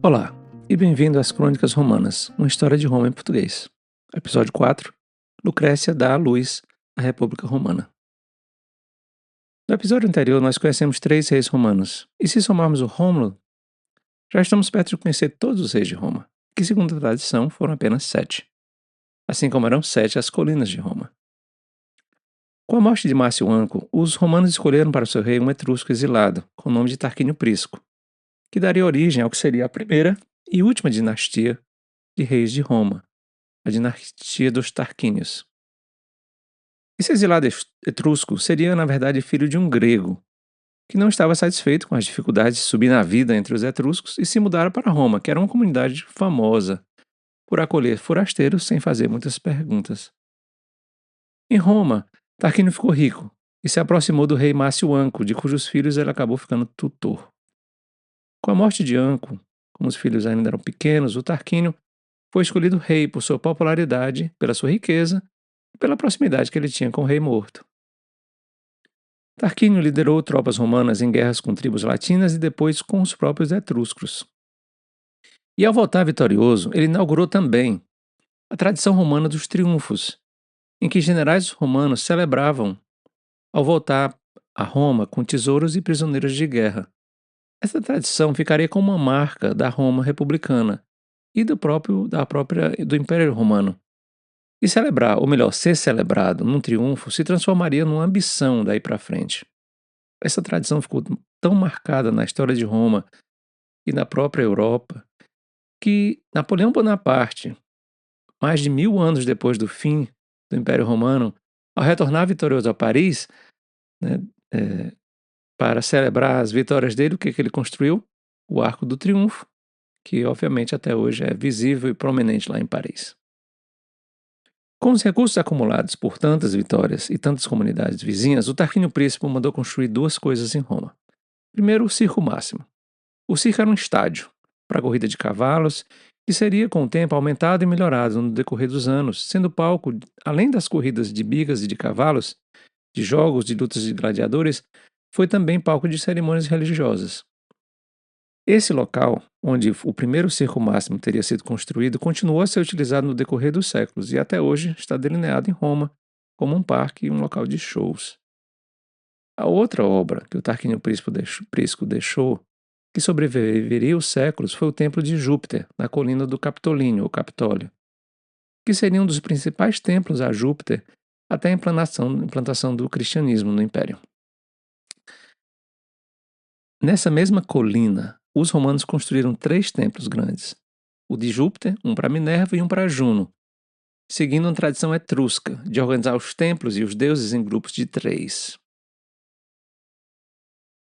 Olá, e bem-vindo às Crônicas Romanas, uma história de Roma em português. Episódio 4: Lucrécia dá à luz à República Romana. No episódio anterior, nós conhecemos 3 reis romanos, e se somarmos o Rômulo, já estamos perto de conhecer todos os reis de Roma, que, segundo a tradição, foram apenas 7, assim como eram 7 as colinas de Roma. Com a morte de Márcio Anco, os romanos escolheram para seu rei um etrusco exilado, com o nome de Tarquínio Prisco, que daria origem ao que seria a primeira e última dinastia de reis de Roma, a dinastia dos Tarquínios. Esse exilado etrusco seria, na verdade, filho de um grego, que não estava satisfeito com as dificuldades de subir na vida entre os etruscos e se mudara para Roma, que era uma comunidade famosa por acolher forasteiros sem fazer muitas perguntas. Em Roma, Tarquínio ficou rico e se aproximou do rei Márcio Anco, de cujos filhos ele acabou ficando tutor. Com a morte de Anco, como os filhos ainda eram pequenos, o Tarquínio foi escolhido rei por sua popularidade, pela sua riqueza e pela proximidade que ele tinha com o rei morto. Tarquínio liderou tropas romanas em guerras com tribos latinas e depois com os próprios etruscos. E ao voltar vitorioso, ele inaugurou também a tradição romana dos triunfos, em que generais romanos celebravam ao voltar a Roma com tesouros e prisioneiros de guerra. Essa tradição ficaria como uma marca da Roma republicana e do Império Romano. E celebrar, ou melhor, ser celebrado num triunfo se transformaria numa ambição daí para frente. Essa tradição ficou tão marcada na história de Roma e na própria Europa que Napoleão Bonaparte, mais de 1000 anos depois do fim do Império Romano, ao retornar vitorioso a Paris, né, eh, para celebrar as vitórias dele, o que ele construiu? O Arco do Triunfo, que obviamente até hoje é visível e prominente lá em Paris. Com os recursos acumulados por tantas vitórias e tantas comunidades vizinhas, o Tarquínio Príncipe mandou construir 2 coisas em Roma. Primeiro, o Circo Máximo. O circo era um estádio para corrida de cavalos que seria com o tempo aumentado e melhorado no decorrer dos anos, sendo palco, além das corridas de bigas e de cavalos, de jogos, de lutas de gladiadores, foi também palco de cerimônias religiosas. Esse local, onde o primeiro circo máximo teria sido construído, continuou a ser utilizado no decorrer dos séculos e até hoje está delineado em Roma como um parque e um local de shows. A outra obra que o Tarquínio Prisco deixou, que sobreviveria os séculos, foi o Templo de Júpiter, na colina do Capitolíneo, ou Capitólio, que seria um dos principais templos a Júpiter até a implantação do cristianismo no Império. Nessa mesma colina, os romanos construíram 3 templos grandes: o de Júpiter, um para Minerva e um para Juno, seguindo uma tradição etrusca de organizar os templos e os deuses em grupos de 3.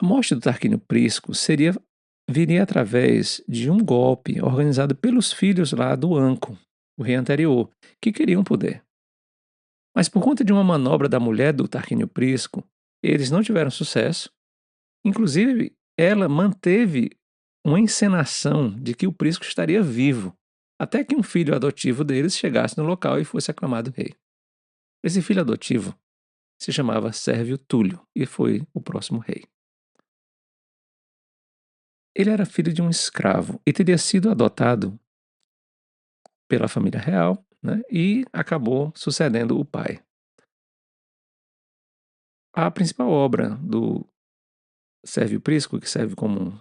A morte do Tarquínio Prisco viria através de um golpe organizado pelos filhos lá do Anco, o rei anterior, que queriam poder. Mas por conta de uma manobra da mulher do Tarquínio Prisco, eles não tiveram sucesso. Inclusive, ela manteve uma encenação de que o Prisco estaria vivo, até que um filho adotivo deles chegasse no local e fosse aclamado rei. Esse filho adotivo se chamava Sérvio Túlio e foi o próximo rei. Ele era filho de um escravo e teria sido adotado pela família real, né, e acabou sucedendo o pai. A principal obra do Sérvio Prisco, que serve como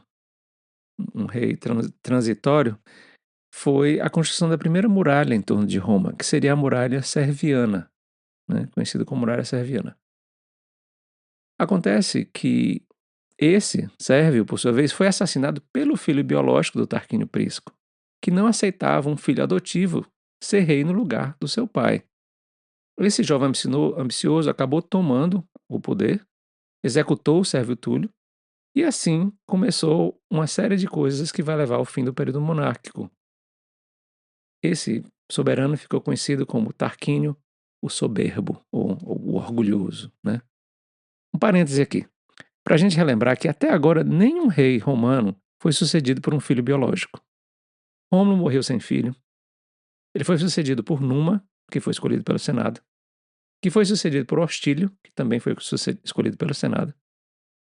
um rei transitório, foi a construção da primeira muralha em torno de Roma, que seria a muralha serviana, né, conhecida como muralha serviana. Acontece que esse Sérvio, por sua vez, foi assassinado pelo filho biológico do Tarquínio Prisco, que não aceitava um filho adotivo ser rei no lugar do seu pai. Esse jovem ambicioso acabou tomando o poder, executou o Sérvio Túlio, e assim começou uma série de coisas que vai levar ao fim do período monárquico. Esse soberano ficou conhecido como Tarquínio o Soberbo, ou o Orgulhoso, né? Um parêntese aqui, para a gente relembrar que até agora nenhum rei romano foi sucedido por um filho biológico. Rômulo morreu sem filho. Ele foi sucedido por Numa, que foi escolhido pelo Senado, que foi sucedido por Hostílio, que também foi escolhido pelo Senado,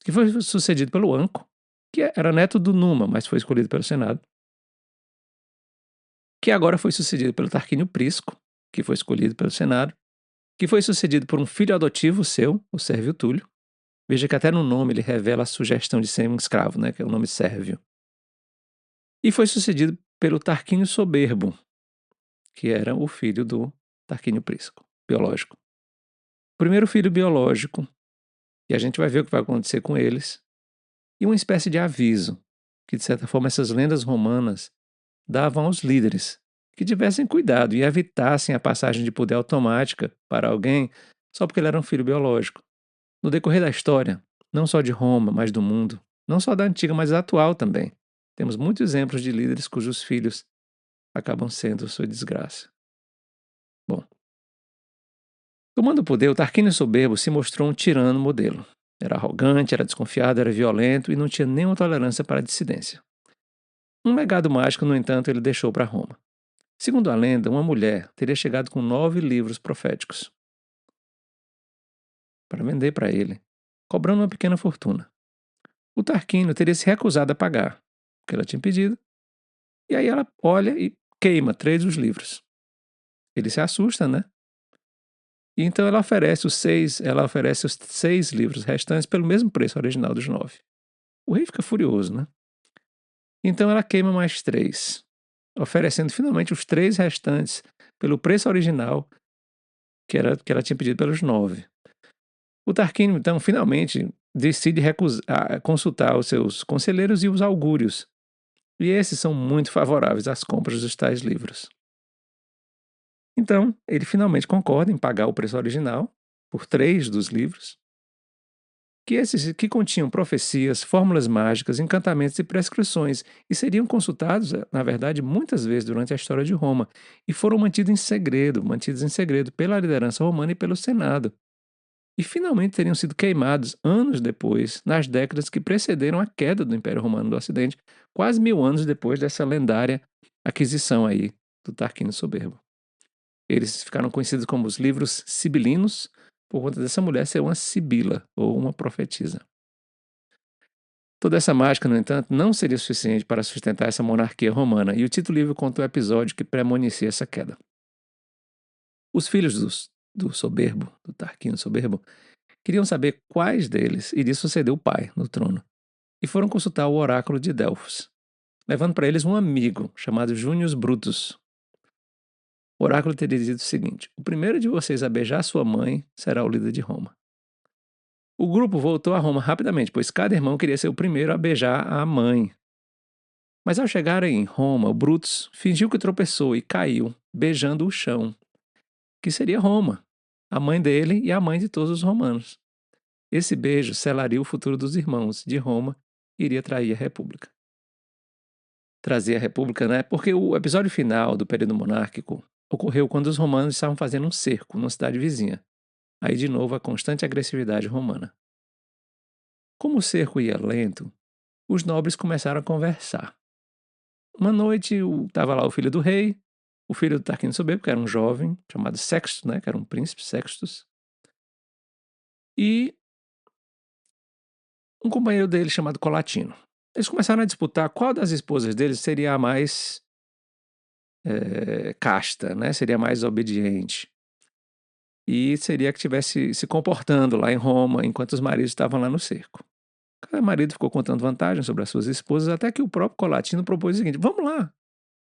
que foi sucedido pelo Anco, que era neto do Numa, mas foi escolhido pelo Senado, que agora foi sucedido pelo Tarquínio Prisco, que foi escolhido pelo Senado, que foi sucedido por um filho adotivo seu, o Sérvio Túlio. Veja que até no nome ele revela a sugestão de ser um escravo, né, que é o nome Sérvio. E foi sucedido pelo Tarquínio Soberbo, que era o filho do Tarquínio Prisco, biológico. O primeiro filho biológico, e a gente vai ver o que vai acontecer com eles, e uma espécie de aviso, que de certa forma essas lendas romanas davam aos líderes, que tivessem cuidado e evitassem a passagem de poder automática para alguém só porque ele era um filho biológico. No decorrer da história, não só de Roma, mas do mundo, não só da antiga, mas da atual também, temos muitos exemplos de líderes cujos filhos acabam sendo sua desgraça. Bom, tomando o poder, o Tarquínio Soberbo se mostrou um tirano modelo. Era arrogante, era desconfiado, era violento e não tinha nenhuma tolerância para a dissidência. Um legado mágico, no entanto, ele deixou para Roma. Segundo a lenda, uma mulher teria chegado com 9 livros proféticos para vender para ele, cobrando uma pequena fortuna. O Tarquínio teria se recusado a pagar o que ela tinha pedido, e aí ela olha e queima 3 dos livros. Ele se assusta, né? E então ela oferece os 6 livros restantes pelo mesmo preço original dos 9. O rei fica furioso, né? Então ela queima mais 3, oferecendo finalmente os 3 restantes pelo preço original que ela tinha pedido pelos 9. O Tarquínio, então, finalmente decide consultar os seus conselheiros e os augúrios. E esses são muito favoráveis às compras dos tais livros. Então, ele finalmente concorda em pagar o preço original por 3 dos livros, que continham profecias, fórmulas mágicas, encantamentos e prescrições, e seriam consultados, na verdade, muitas vezes durante a história de Roma, e foram mantidos em segredo pela liderança romana e pelo Senado. E finalmente teriam sido queimados anos depois, nas décadas que precederam a queda do Império Romano do Ocidente, quase 1000 anos depois dessa lendária aquisição aí do Tarquínio Soberbo. Eles ficaram conhecidos como os livros sibilinos, por conta dessa mulher ser uma sibila, ou uma profetisa. Toda essa mágica, no entanto, não seria suficiente para sustentar essa monarquia romana, e o Tito Livre conta o episódio que premonicia essa queda. Os filhos do Soberbo, do Tarquínio Soberbo, queriam saber quais deles iria suceder o pai no trono, e foram consultar o oráculo de Delfos, levando para eles um amigo chamado Június Brutus. O oráculo teria dito o seguinte: o primeiro de vocês a beijar sua mãe será o líder de Roma. O grupo voltou a Roma rapidamente, pois cada irmão queria ser o primeiro a beijar a mãe. Mas ao chegarem em Roma, o Brutus fingiu que tropeçou e caiu, beijando o chão, que seria Roma, a mãe dele e a mãe de todos os romanos. Esse beijo selaria o futuro dos irmãos de Roma e iria trazer a República. Trazer a República, né? Porque o episódio final do período monárquico ocorreu quando os romanos estavam fazendo um cerco numa cidade vizinha. Aí, de novo, a constante agressividade romana. Como o cerco ia lento, os nobres começaram a conversar. Uma noite, estava lá o filho do rei, o filho do Tarquínio Soberbo, que era um jovem, chamado Sextus, né? Que era um príncipe, Sextus. E um companheiro dele chamado Colatino. Eles começaram a disputar qual das esposas deles seria a mais casta, né? Seria a mais obediente. E seria a que estivesse se comportando lá em Roma, enquanto os maridos estavam lá no cerco. Cada marido ficou contando vantagens sobre as suas esposas, até que o próprio Colatino propôs o seguinte: vamos lá,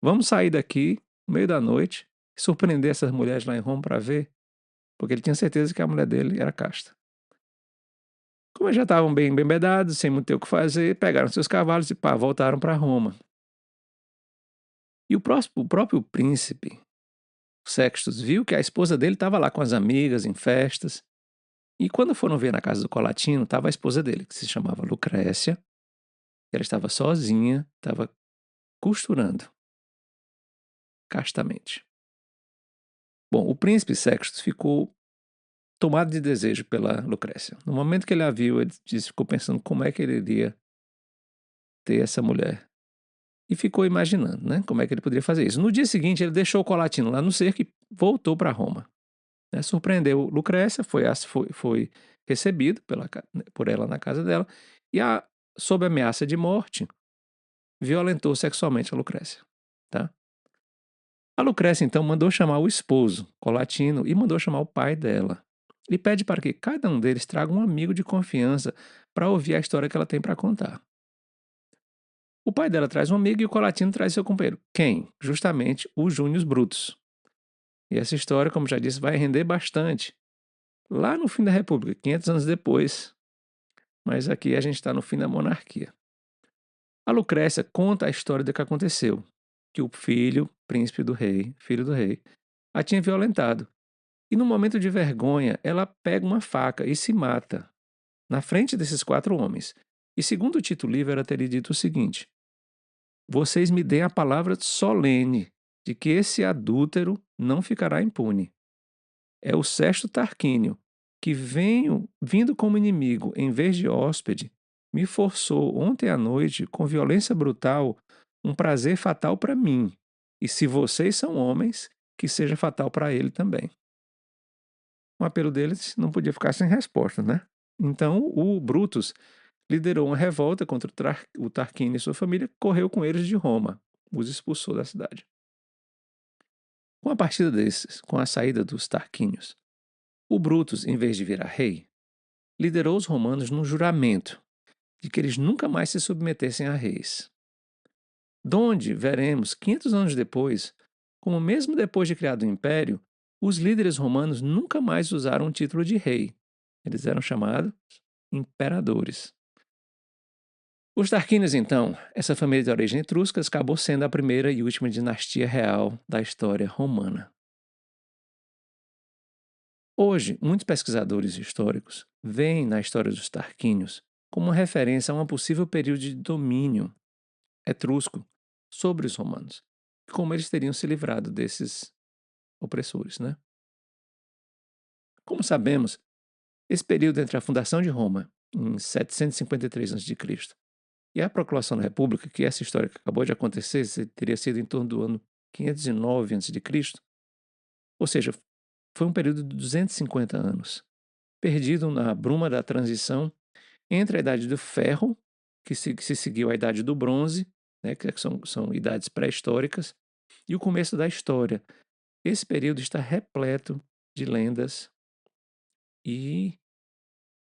vamos sair daqui, no meio da noite, e surpreender essas mulheres lá em Roma para ver, porque ele tinha certeza que a mulher dele era casta. Como eles já estavam bem embebedados, sem muito ter o que fazer, pegaram seus cavalos e voltaram para Roma. E o próprio príncipe, Sextus, viu que a esposa dele estava lá com as amigas, em festas. E quando foram ver na casa do Colatino, estava a esposa dele, que se chamava Lucrécia. Ela estava sozinha, estava costurando, castamente. Bom, o príncipe Sextus ficou tomado de desejo pela Lucrécia. No momento que ele a viu, ele ficou pensando como é que ele iria ter essa mulher. E ficou imaginando, né, como é que ele poderia fazer isso. No dia seguinte, ele deixou o Colatino lá no cerco e voltou para Roma. Né, surpreendeu Lucrécia, foi recebido por ela na casa dela, e, sob ameaça de morte, violentou sexualmente a Lucrécia. Tá? A Lucrécia então mandou chamar o esposo, Colatino, e mandou chamar o pai dela. E pede para que cada um deles traga um amigo de confiança para ouvir a história que ela tem para contar. O pai dela traz um amigo e o Colatino traz seu companheiro. Quem? Justamente o Június Brutus. E essa história, como já disse, vai render bastante. Lá no fim da República, 500 anos depois, mas aqui a gente está no fim da monarquia. A Lucrécia conta a história do que aconteceu, que o filho, príncipe do rei, filho do rei, a tinha violentado. E no momento de vergonha, ela pega uma faca e se mata, na frente desses 4 homens. E segundo o Tito Livre, ela teria dito o seguinte: vocês me deem a palavra solene de que esse adúltero não ficará impune. É o Sesto Tarquínio, que vindo como inimigo em vez de hóspede, me forçou ontem à noite, com violência brutal, um prazer fatal para mim. E se vocês são homens, que seja fatal para ele também. O apelo deles não podia ficar sem resposta, né? Então o Brutus liderou uma revolta contra o Tarquínio e sua família, correu com eles de Roma, os expulsou da cidade. Com a partida desses, com a saída dos Tarquínios, o Brutus, em vez de virar rei, liderou os romanos num juramento de que eles nunca mais se submetessem a reis. Donde veremos, 500 anos depois, como mesmo depois de criado o império, os líderes romanos nunca mais usaram o título de rei. Eles eram chamados imperadores. Os Tarquínios, então, essa família de origem etrusca, acabou sendo a primeira e última dinastia real da história romana. Hoje, muitos pesquisadores históricos veem na história dos Tarquínios como uma referência a um possível período de domínio etrusco sobre os romanos, e como eles teriam se livrado desses opressores, né? Como sabemos, esse período entre a fundação de Roma, em 753 a.C., e a proclamação da República, que essa história que acabou de acontecer teria sido em torno do ano 509 a.C., ou seja, foi um período de 250 anos, perdido na bruma da transição entre a Idade do Ferro, que se seguiu à Idade do Bronze, né, que são idades pré-históricas, e o começo da história. Esse período está repleto de lendas e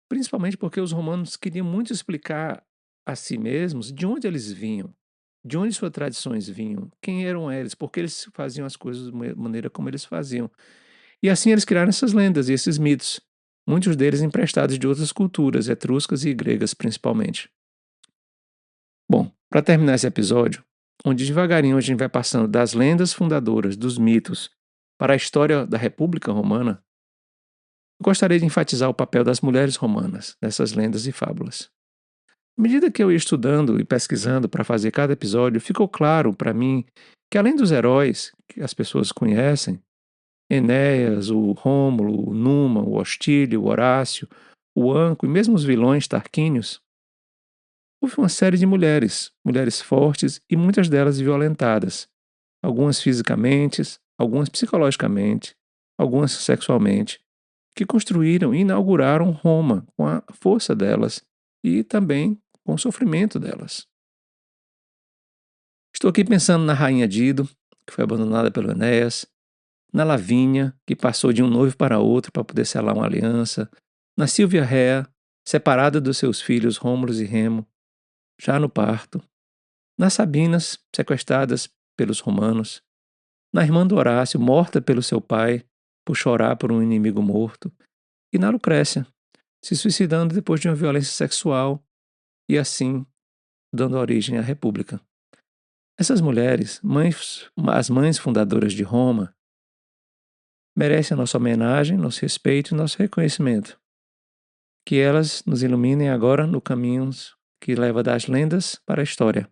principalmente porque os romanos queriam muito explicar a si mesmos de onde eles vinham, de onde suas tradições vinham, quem eram eles, por que eles faziam as coisas da maneira como eles faziam. E assim eles criaram essas lendas e esses mitos, muitos deles emprestados de outras culturas, etruscas e gregas principalmente. Bom, para terminar esse episódio, onde devagarinho a gente vai passando das lendas fundadoras, dos mitos, para a história da República Romana, eu gostaria de enfatizar o papel das mulheres romanas nessas lendas e fábulas. À medida que eu ia estudando e pesquisando para fazer cada episódio, ficou claro para mim que além dos heróis que as pessoas conhecem, Enéas, o Rômulo, o Numa, o Ostílio, o Horácio, o Anco e mesmo os vilões tarquínios, houve uma série de mulheres, mulheres fortes e muitas delas violentadas, algumas fisicamente, algumas psicologicamente, algumas sexualmente, que construíram e inauguraram Roma com a força delas e também com o sofrimento delas. Estou aqui pensando na rainha Dido, que foi abandonada pelo Enéas, na Lavínia, que passou de um noivo para outro para poder selar uma aliança, na Silvia Rea, separada dos seus filhos Rômulo e Remo, já no parto, nas Sabinas, sequestradas pelos romanos, na irmã do Horácio, morta pelo seu pai por chorar por um inimigo morto, e na Lucrécia, se suicidando depois de uma violência sexual e assim dando origem à República. Essas mulheres, as mães fundadoras de Roma, merecem a nossa homenagem, nosso respeito e nosso reconhecimento. Que elas nos iluminem agora no caminho que leva das lendas para a história.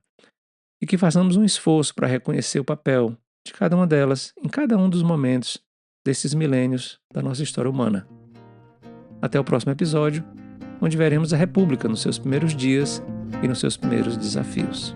E que façamos um esforço para reconhecer o papel de cada uma delas em cada um dos momentos desses milênios da nossa história humana. Até o próximo episódio, onde veremos a República nos seus primeiros dias e nos seus primeiros desafios.